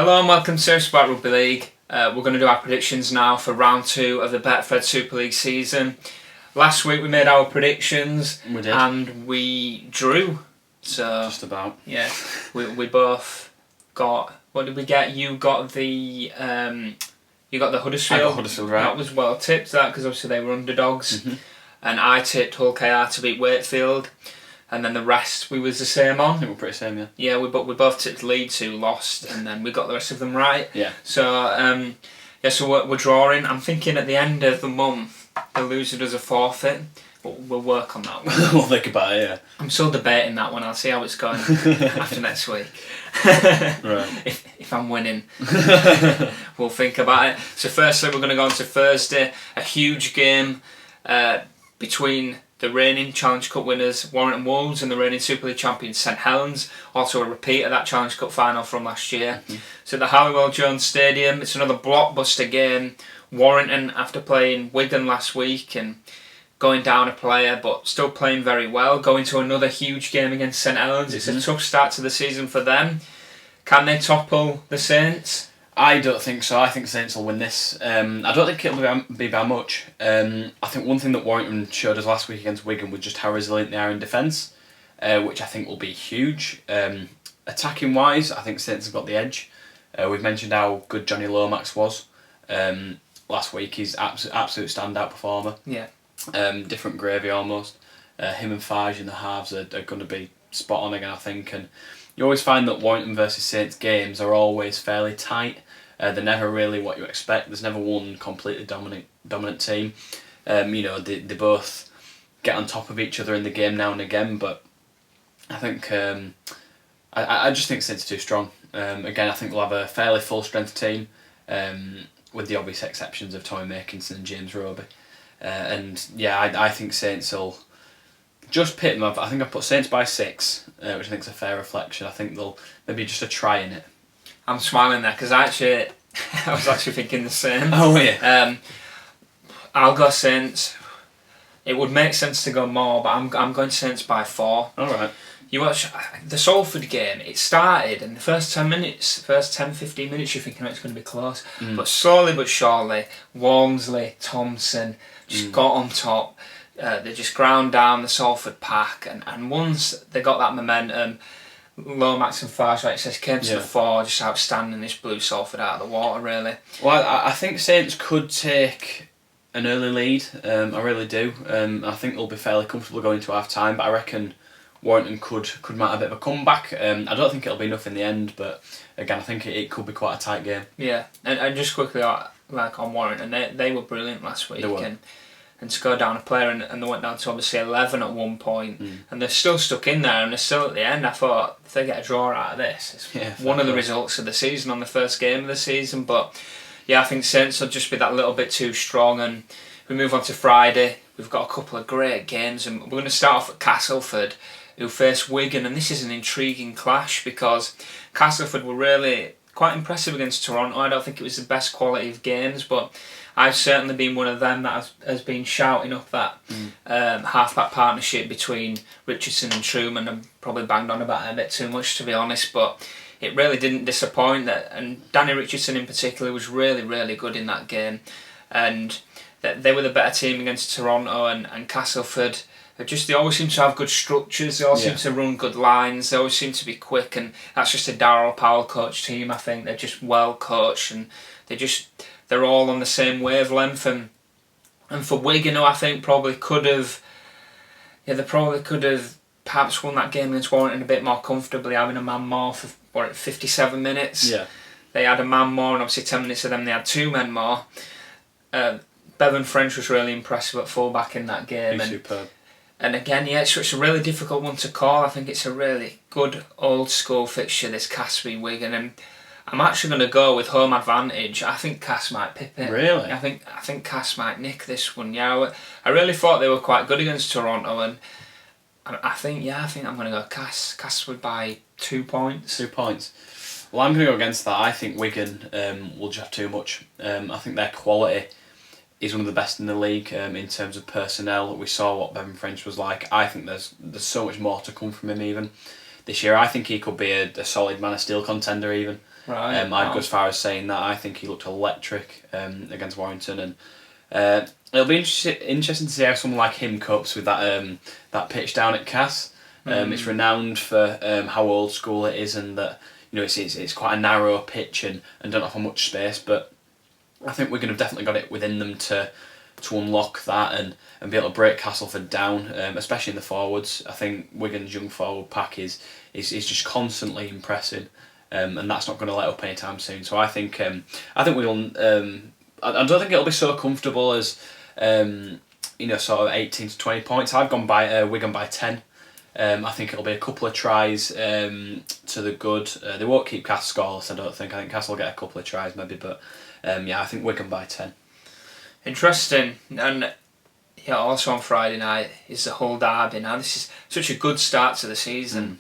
Hello and welcome to Sport Rugby League. We're going to do our predictions now for round 2 of the Betfred Super League season. Last week we made our predictions. We did. And we drew. So just about. Yeah, we both got. What did we get? You got the. You got the Huddersfield. I got Huddersfield right. That was well tipped. That because obviously they were underdogs. Mm-hmm. And I tipped Hull KR to beat Wakefield. And then the rest we was the same on. I think we're pretty same, yeah. Yeah, we both tipped Leeds who lost, and then we got the rest of them right. Yeah. So so we're drawing. I'm thinking at the end of the month the loser does a forfeit, but we'll work on that one. We'll think about it, yeah. I'm still debating that one. I'll see how it's going after next week. Right. If I'm winning, we'll think about it. So firstly, we're going to go on to Thursday, a huge game between the reigning Challenge Cup winners Warrington Wolves and the reigning Super League champions St Helens, also a repeat of that Challenge Cup final from last year. Mm-hmm. So the Halliwell Jones Stadium, it's another blockbuster game. Warrington, after playing Wigan last week and going down a player but still playing very well, going to another huge game against St Helens. Mm-hmm. It's a tough start to the season for them. Can they topple the Saints? I don't think so. I think Saints will win this. I don't think it'll be by much. I think one thing that Warrington showed us last week against Wigan was just how resilient they are in defence, which I think will be huge. Attacking wise, I think Saints have got the edge. We've mentioned how good Johnny Lomax was last week. He's absolute standout performer. Yeah. Different gravy almost. Him and Fage in the halves are going to be spot on again, I think. And you always find that Warrington versus Saints games are always fairly tight. They're never really what you expect. There's never one completely dominant team. They both get on top of each other in the game now and again, but I think I just think Saints are too strong. Again, I think we'll have a fairly full strength team, with the obvious exceptions of Tommy Makinson and James Roby. I think Saints will just pit them up. I think I put Saints by 6, which I think is a fair reflection. I think they'll maybe just a try in it. I'm smiling there because I was actually thinking the same. Oh yeah. I'll go Saints. It would make sense to go more, but I'm going Saints by 4. All right. You watch the Salford game. It started in the first 10 minutes, first 10-15 minutes. You're thinking it's going to be close, but slowly but surely, Walmsley, Thompson just got on top. They just ground down the Salford pack, and once they got that momentum, Lomax and Fage, like it says, came to the fore, just outstanding. This blew Salford out of the water, really. Well, I think Saints could take an early lead. I really do. I think they'll be fairly comfortable going to half time, but I reckon Warrington could mount a bit of a comeback. I don't think it'll be enough in the end, but again, I think it could be quite a tight game. Yeah, and just quickly, like on Warrington, they were brilliant last week. And to go down a player, and they went down to obviously 11 at one point, and they're still stuck in there, and they're still at the end. I thought, if they get a draw out of this, it's one of the results of the season on the first game of the season. But yeah, I think Saints will just be that little bit too strong. And we move on to Friday. We've got a couple of great games, and we're going to start off at Castleford, who face Wigan, and this is an intriguing clash because Castleford were really quite impressive against Toronto. I don't think it was the best quality of games, but I've certainly been one of them that has been shouting up that half-back partnership between Richardson and Truman, and probably banged on about it a bit too much, to be honest, but it really didn't disappoint. And Danny Richardson in particular was really, really good in that game, and they were the better team against Toronto, and Castleford, they always seem to have good structures, they all seem to run good lines, they always seem to be quick, and that's just a Darryl Powell coach team. I think they're just well coached, and they're all on the same wavelength, and for Wigan, who I think probably could have perhaps won that game against Warrington a bit more comfortably, having a man more for 57 minutes. Yeah. They had a man more, and obviously 10 minutes of them they had 2 men more. Bevan French was really impressive at fullback in that game. He's superb. And again, it's a really difficult one to call. I think it's a really good old school fixture, this Casby Wigan, and I'm actually going to go with home advantage. I think Cass might pip it. Really? I think Cass might nick this one. Yeah, I really thought they were quite good against Toronto, and I think I'm going to go Cass. Cass would buy 2 points. 2 points. Well, I'm going to go against that. I think Wigan will just have too much. I think their quality is one of the best in the league in terms of personnel. We saw what Bevan French was like. I think there's so much more to come from him even this year. I think he could be a solid Man of Steel contender even. Right. I'd go as far as saying that. I think he looked electric against Warrington, and it'll be interesting to see how someone like him copes with that pitch down at Cass. It's renowned for how old school it is, and that it's quite a narrow pitch and don't offer much space. But I think Wigan have definitely got it within them to unlock that and be able to break Castleford down, especially in the forwards. I think Wigan's young forward pack is just constantly impressing, and that's not going to let up anytime soon. So I think we'll. I don't think it'll be so comfortable as sort of 18 to 20 points. I've gone by Wigan by 10. I think it'll be a couple of tries to the good. They won't keep Cass scoreless, I don't think. I think Cass will get a couple of tries maybe, but I think Wigan by 10. Interesting. And also on Friday night is the Hull derby. Now this is such a good start to the season,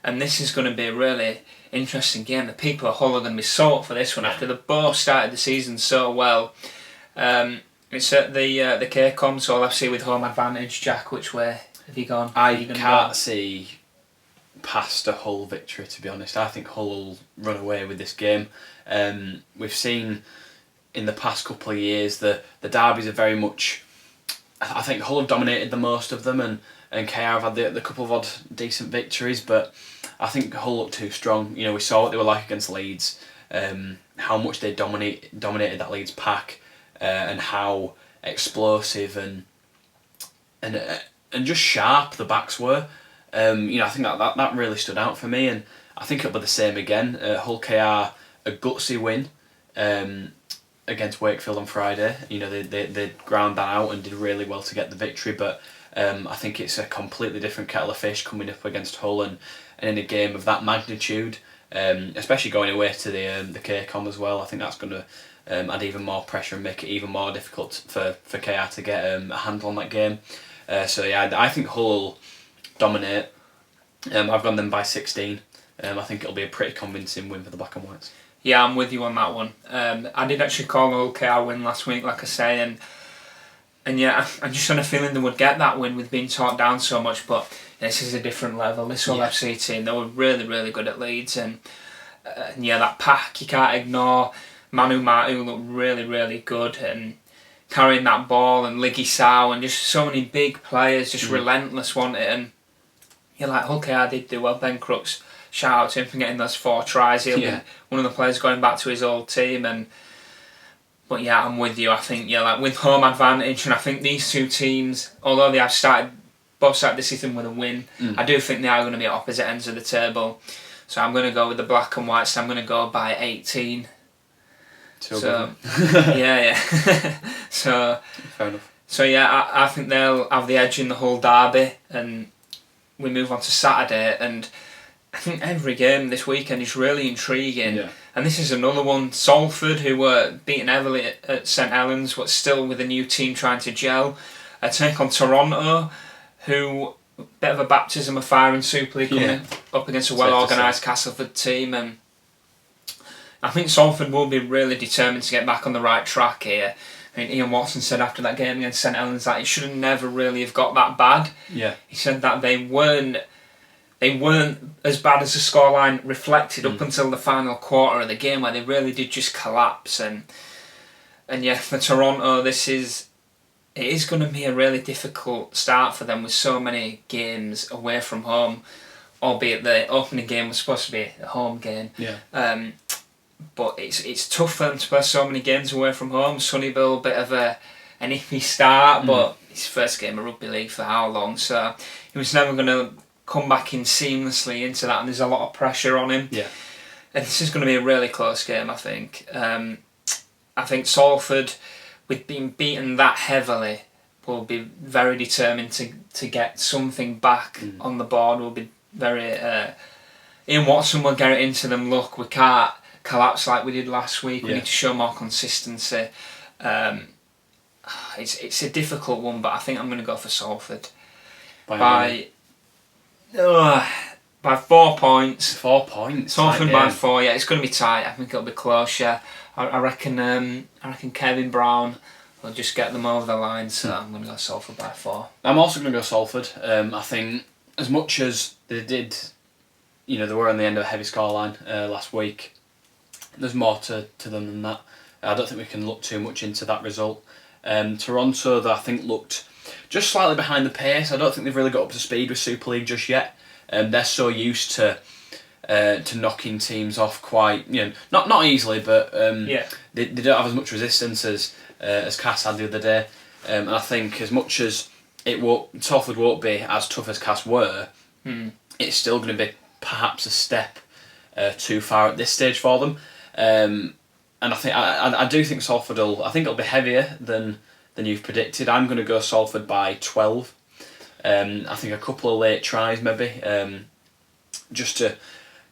and this is going to be a really interesting game. The people of Hull are going to be so up for this one after they both started the season so well. It's at the K-Com, so I'll FC with home advantage. Jack, which way have you gone? I can't see past a Hull victory, to be honest. I think Hull will run away with this game. We've seen in the past couple of years the derbies are very much. I think Hull have dominated the most of them, and KR have had the couple of odd decent victories, but I think Hull look too strong. We saw what they were like against Leeds, how much they dominated that Leeds pack, and how explosive and just sharp the backs were. I think that really stood out for me, and I think it'll be the same again. Hull KR, a gutsy win against Wakefield on Friday. They ground that out and did really well to get the victory, but I think it's a completely different kettle of fish coming up against Hull, and in a game of that magnitude, especially going away to the K-Com as well. I think that's going to add even more pressure and make it even more difficult for KR to get a handle on that game. I think Hull will dominate. I've gone them by 16. I think it'll be a pretty convincing win for the Black and Whites. Yeah, I'm with you on that one. I did actually call the Hull KR win last week, like I say, and I'm just on a feeling they would get that win with being talked down so much, but this is a different level. This Hull FC team, they were really, really good at Leeds, and that pack you can't ignore. Manu Matu looked really, really good, and carrying that ball, and Liggy Sow, and just so many big players, just relentless, wasn't it? And Hull KR did do well. Ben Crooks, shout out to him for getting those 4 tries. He'll be one of the players going back to his old team, but I'm with you. I think with home advantage, and I think these two teams, although they have both started the season with a win, I do think they are going to be at opposite ends of the table. So I'm going to go with the Black and Whites. I'm going to go by 18. So so fair enough. So I think they'll have the edge in the whole derby, and we move on to Saturday, and I think every game this weekend is really intriguing. And this is another one. Salford, who were beaten heavily at St Helens, but still with a new team trying to gel, take on Toronto, who bit of a baptism of fire in Super League, coming up against a well-organised Castleford team, and I think Salford will be really determined to get back on the right track here. I mean, Ian Watson said after that game against St Helens that it should have never really have got that bad. He said that they weren't as bad as the scoreline reflected up until the final quarter of the game, where they really did just collapse. And for Toronto, it is going to be a really difficult start for them with so many games away from home, albeit the opening game was supposed to be a home game. But it's tough for them to play so many games away from home. Sunnyville, a bit of an iffy start, but his first game of rugby league for how long? So he was never going to come back in seamlessly into that, and there's a lot of pressure on him. And this is going to be a really close game, I think. I think Salford, with being beaten that heavily, will be very determined to get something back on the board. Will be very. Ian Watson will get it into them. Look, we can't collapse like we did last week. We need to show more consistency. It's a difficult one, but I think I'm going to go for Salford by 4 points. 4 points. Salford by 4. It's going to be tight. I think it'll be close. I reckon Kevin Brown will just get them over the line. So I'm going to go Salford by 4. I'm also going to go Salford. I think as much as they did, they were on the end of a heavy scoreline last week. there's more to them than that. I don't think we can look too much into that result. Toronto, though, I think looked just slightly behind the pace. I don't think they've really got up to speed with Super League just yet. They're so used to knocking teams off quite, not easily, but they don't have as much resistance as Cass had the other day. And I think as much as Salford won't be as tough as Cass were, it's still going to be perhaps a step too far at this stage for them. And I think I do think Salford I think it'll be heavier than you've predicted. I'm going to go Salford by 12. I think a couple of late tries maybe, just to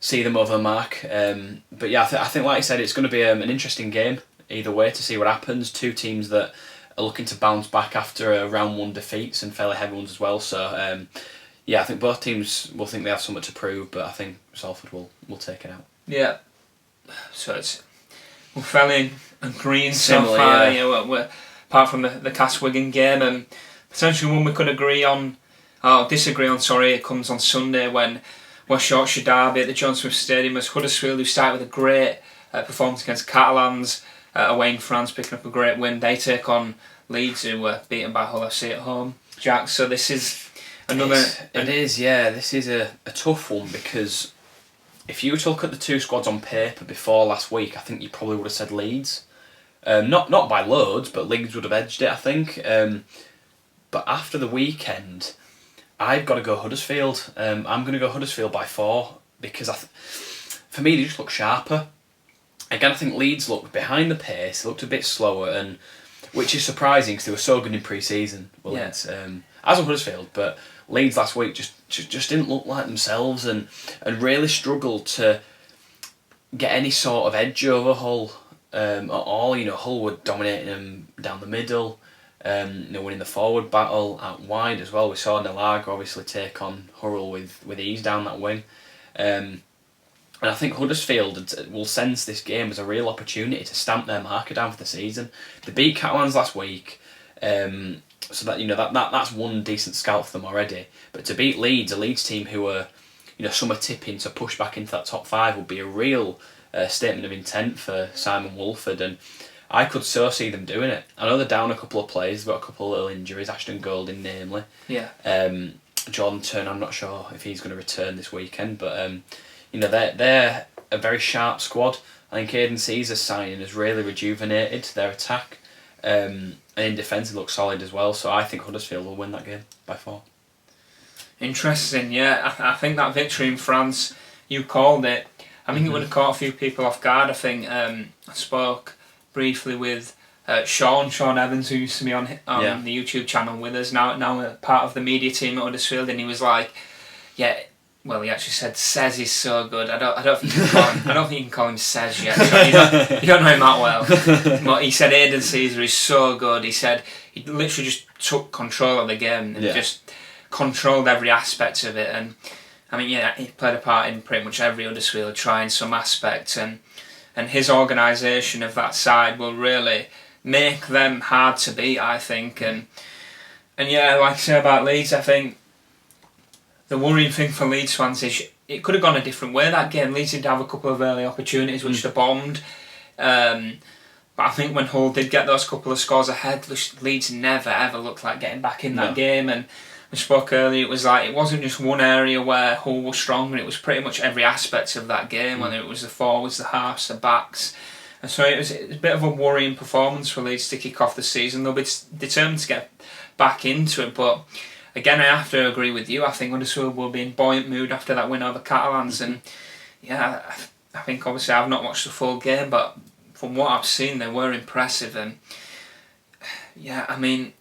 see them over the mark. But yeah, I think like I said, it's going to be an interesting game either way to see what happens. Two teams that are looking to bounce back after round 1 defeats and fairly heavy ones as well. So yeah, I think both teams will think they have something to prove, but I think Salford will take it out. Yeah. So we're fairly agreeing so far. Yeah. We're apart from the Cass Wigan game, and potentially one we could disagree on. Sorry, it comes on Sunday when West Yorkshire derby at the John Smith Stadium as Huddersfield, who started with a great performance against Catalans away in France, picking up a great win. They take on Leeds, who were beaten by Hull FC at home. Jack, so this is another... This is a tough one, because if you were to look at the two squads on paper before last week, I think you probably would have said Leeds. Not by loads, but Leeds would have edged it, I think. But after the weekend, I've got to go Huddersfield. I'm going to go Huddersfield by 4, because for me they just look sharper. Again, I think Leeds looked behind the pace, looked a bit slower, and which is surprising because they were so good in pre-season. Leeds, as of Huddersfield, but Leeds last week just didn't look like themselves, and really struggled to get any sort of edge over Hull at all. Hull were dominating them down the middle. Winning the forward battle out wide as well. We saw Nelaga obviously take on Hurrell with ease down that wing. And I think Huddersfield will sense this game as a real opportunity to stamp their marker down for the season. They beat Catalans last week, so that that's one decent scalp for them already. But to beat Leeds, a Leeds team who are, some are tipping to push back into that top 5, would be a real statement of intent for Simon Woolford, and I could so see them doing it. I know they're down a couple of players, they've got a couple of little injuries, Ashton Golding namely. Yeah. Jordan Turner, I'm not sure if he's going to return this weekend, but they're a very sharp squad. I think Aidan Caesar's signing has really rejuvenated their attack, and in defence it looks solid as well, so I think Huddersfield will win that game by 4. Interesting, yeah. I think that victory in France, you called it. I think it would have caught a few people off guard. I think I spoke briefly with Sean Evans, who used to be on the YouTube channel with us, now a part of the media team at Huddersfield, and he was like, well, he actually said Sez is so good. I don't think you can call him Sez yet. So you don't know him that well. But he said Aidan Caesar is so good. He said he literally just took control of the game and just controlled every aspect of it. And I mean, he played a part in pretty much every Huddersfield try in some aspect, and his organisation of that side will really make them hard to beat, I think. And yeah, like I say about Leeds, I think the worrying thing for Leeds fans is it could have gone a different way that game. Leeds did have a couple of early opportunities which they bombed. But I think when Hull did get those couple of scores ahead, Leeds never ever looked like getting back in that game. And we spoke earlier, it was like it wasn't just one area where Hull was stronger, it was pretty much every aspect of that game, whether it was the forwards, the halves, the backs. And so it was a bit of a worrying performance for Leeds to kick off the season. They'll be determined to get back into it, but again, I have to agree with you. I think Huddersfield will be in buoyant mood after that win over Catalans, and I think obviously I've not watched the full game, but from what I've seen, they were impressive. And I mean,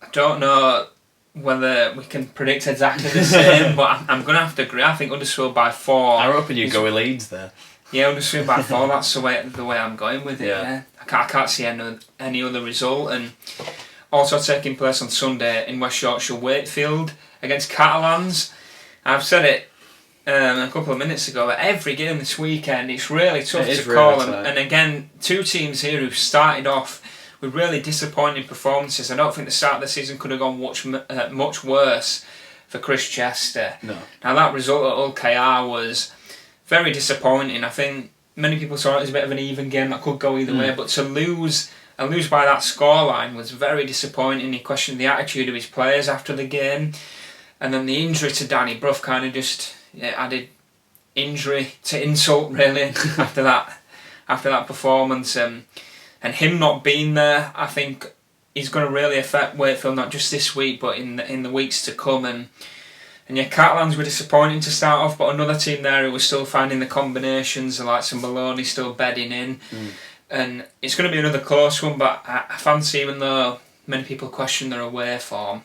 I don't know whether we can predict exactly the same, but I'm going to have to agree. I think Huddersfield by 4. I hoping you go with Leeds there. Yeah, Huddersfield by 4. That's the way I'm going with it. Yeah. I can't see any other result. And also taking place on Sunday in West Yorkshire, Wakefield against Catalans. I've said it a couple of minutes ago, but every game this weekend, it's really tough to call. And again, two teams here who've started off with really disappointing performances. I don't think the start of the season could have gone much worse for Chris Chester. No. Now that result at Hull KR was very disappointing. I think many people saw it as a bit of an even game that could go either way, but to lose by that scoreline was very disappointing. He questioned the attitude of his players after the game, and then the injury to Danny Brough kind of just added injury to insult really after that performance, and him not being there, I think, is going to really affect Wakefield not just this week but in the weeks to come. And Catalans were disappointing to start off, but another team there who was still finding the combinations, like some Maloney still bedding in. And it's going to be another close one, but I fancy, even though many people question their away form,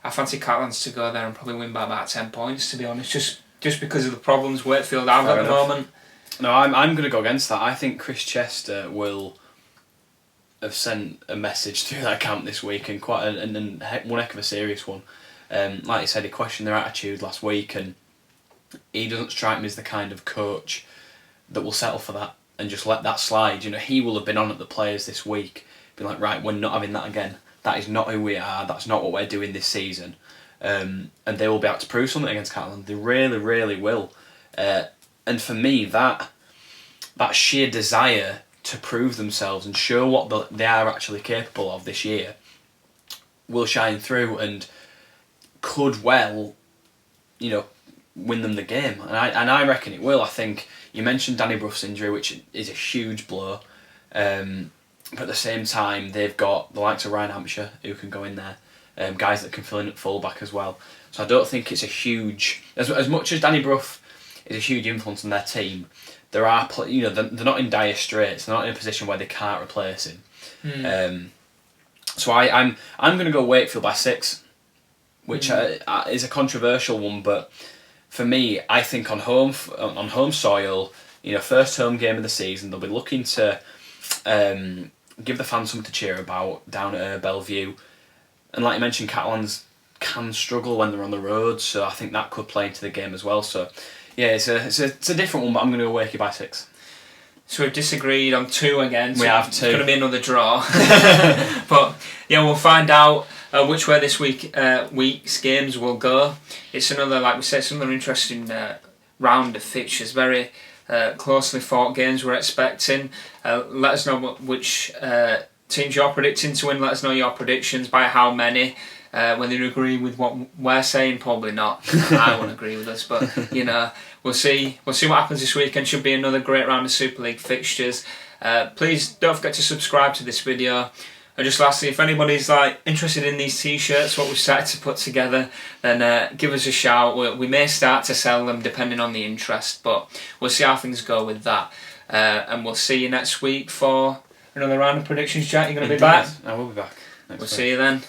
I fancy Catalans to go there and probably win by about 10 points, to be honest, just because of the problems Wakefield have at the moment. No, I'm going to go against that. I think Chris Chester will have sent a message through that camp this week, and one heck of a serious one. Like you said, he questioned their attitude last week, and he doesn't strike me as the kind of coach that will settle for that and just let that slide. You know, he will have been on at the players this week, been like, right, we're not having that again. That is not who we are. That's not what we're doing this season. And they will be able to prove something against Catalans. They really, really will. And for me, that sheer desire to prove themselves and show what they are actually capable of this year will shine through and could well, win them the game. And I reckon it will. I think you mentioned Danny Brough's injury, which is a huge blow. But at the same time, they've got the likes of Ryan Hampshire who can go in there, guys that can fill in at fullback as well. So I don't think it's a huge, as much as Danny Brough is a huge influence on their team. There are, they're not in dire straits. They're not in a position where they can't replace him. So I'm going to go Wakefield by 6, which is a controversial one. But for me, I think on home soil, first home game of the season, they'll be looking to give the fans something to cheer about down at Bellevue. And like you mentioned, Catalans can struggle when they're on the road, so I think that could play into the game as well. So yeah, it's a different one, but I'm going to go Wakey by 6. So we've disagreed on 2 again. So we have 2. It's going to be another draw. But yeah, we'll find out which way this week's games will go. It's another, like we said, it's another interesting round of fixtures. Very closely fought games we're expecting. Let us know which teams you're predicting to win. Let us know your predictions, by how many. Whether you agree with what we're saying, probably not. I won't agree with us, but we'll see. We'll see what happens this weekend. Should be another great round of Super League fixtures. Please don't forget to subscribe to this video. And just lastly, if anybody's interested in these t-shirts, what we've started to put together, then give us a shout. We may start to sell them depending on the interest, but we'll see how things go with that. And we'll see you next week for another round of predictions. Jack, you're going to be back? I will be back. We'll see you then.